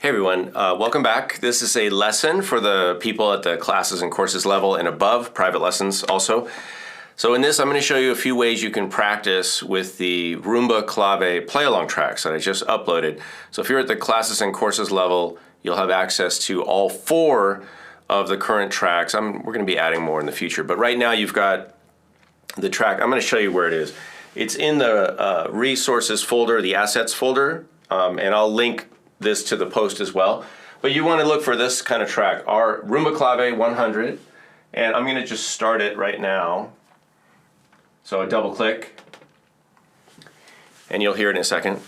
Hey everyone, welcome back. This is a lesson for the people at the classes and courses level and above, private lessons also. So in this, I'm going to show you a few ways you can practice with the Rumba Clave play-along tracks that I just uploaded. So if you're at the classes and courses level, you'll have access to all 4 of the current tracks. We're going to be adding more in the future, but right now you've got the track. I'm going to show you where it is. It's in the resources folder, the assets folder, and I'll link this to the post as well. But you want to look for this kind of track, our Rumba Clave 100, and I'm going to just start it right now. So I double click, and you'll hear it in a second.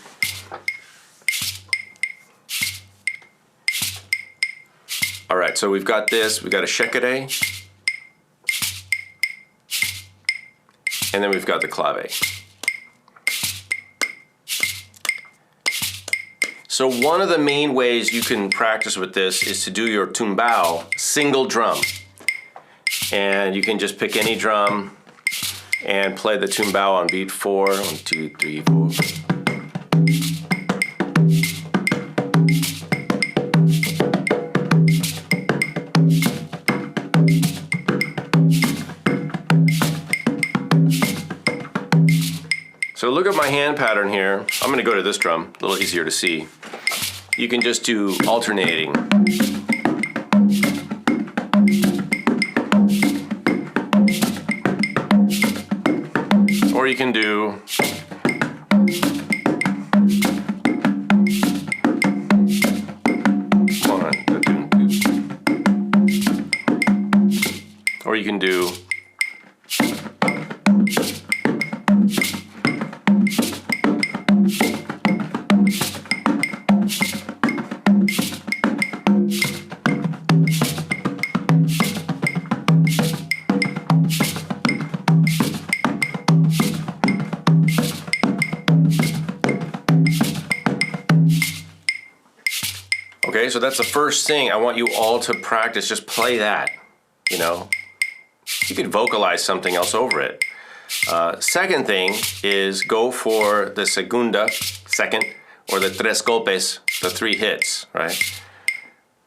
All right, so we've got this, we've got a shakere, and then we've got the clave. So one of the main ways you can practice with this is to do your tumbao single drum. And you can just pick any drum and play the tumbao on beat 4. 1, 2, 3, 4. So look at my hand pattern here. I'm going to go to this drum, a little easier to see. You can just do alternating. Or you can do or you can do okay, so that's the first thing I want you all to practice. Just play that, you know. You could vocalize something else over it. Second thing is go for the segunda, second, or the tres golpes, the 3 hits, right?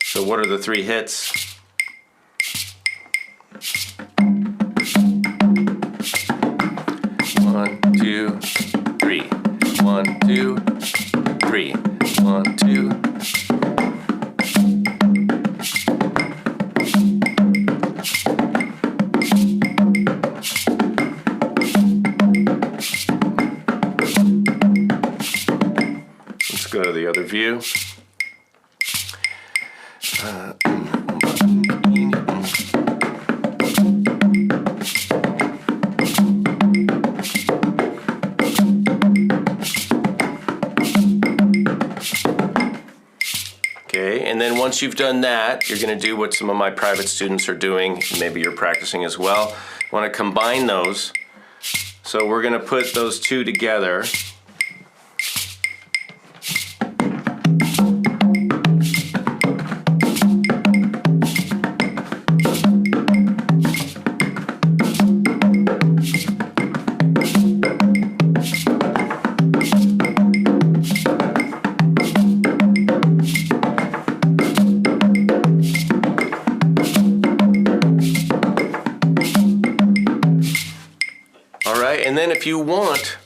So what are the 3 hits? One, 2, 3. 1, 2, 3. 1, 2. Go to the other view. Okay, and then once you've done that, you're going to do what some of my private students are doing. Maybe you're practicing as well. You want to combine those. So we're going to put those 2 together. And then if you want,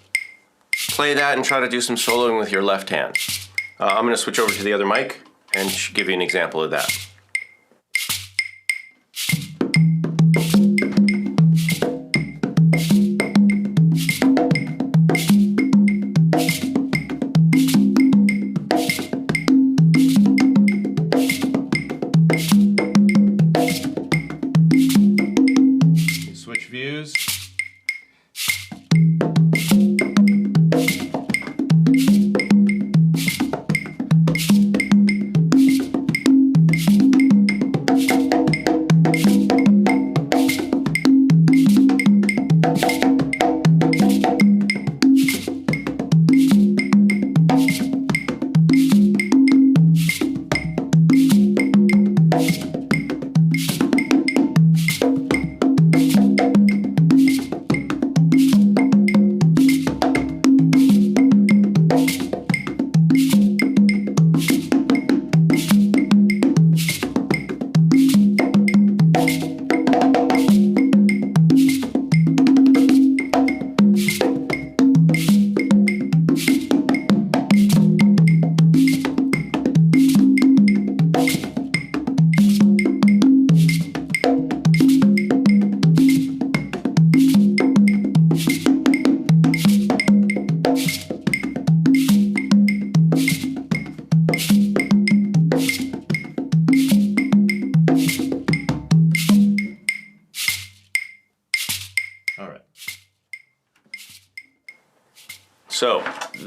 play that and try to do some soloing with your left hand. I'm going to switch over to the other mic and give you an example of that. Switch views.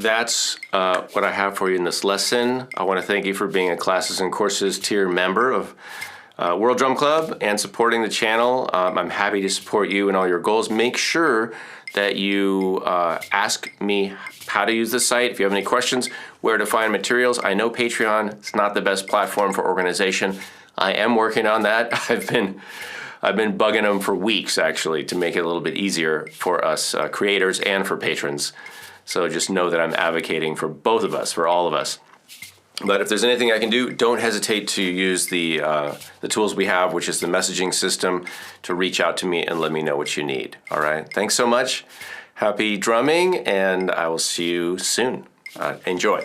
that's what I have for you in this lesson. I want to thank you for being a Classes and Courses tier member of World Drum Club and supporting the channel. I'm happy to support you in all your goals. Make sure that you ask me how to use the site. If you have any questions, where to find materials. I know Patreon is not the best platform for organization. I am working on that. I've been bugging them for weeks, actually, to make it a little bit easier for us creators and for patrons. So just know that I'm advocating for both of us, for all of us. But if there's anything I can do, don't hesitate to use the tools we have, which is the messaging system, to reach out to me and let me know what you need. All right. Thanks so much. Happy drumming, and I will see you soon. Enjoy.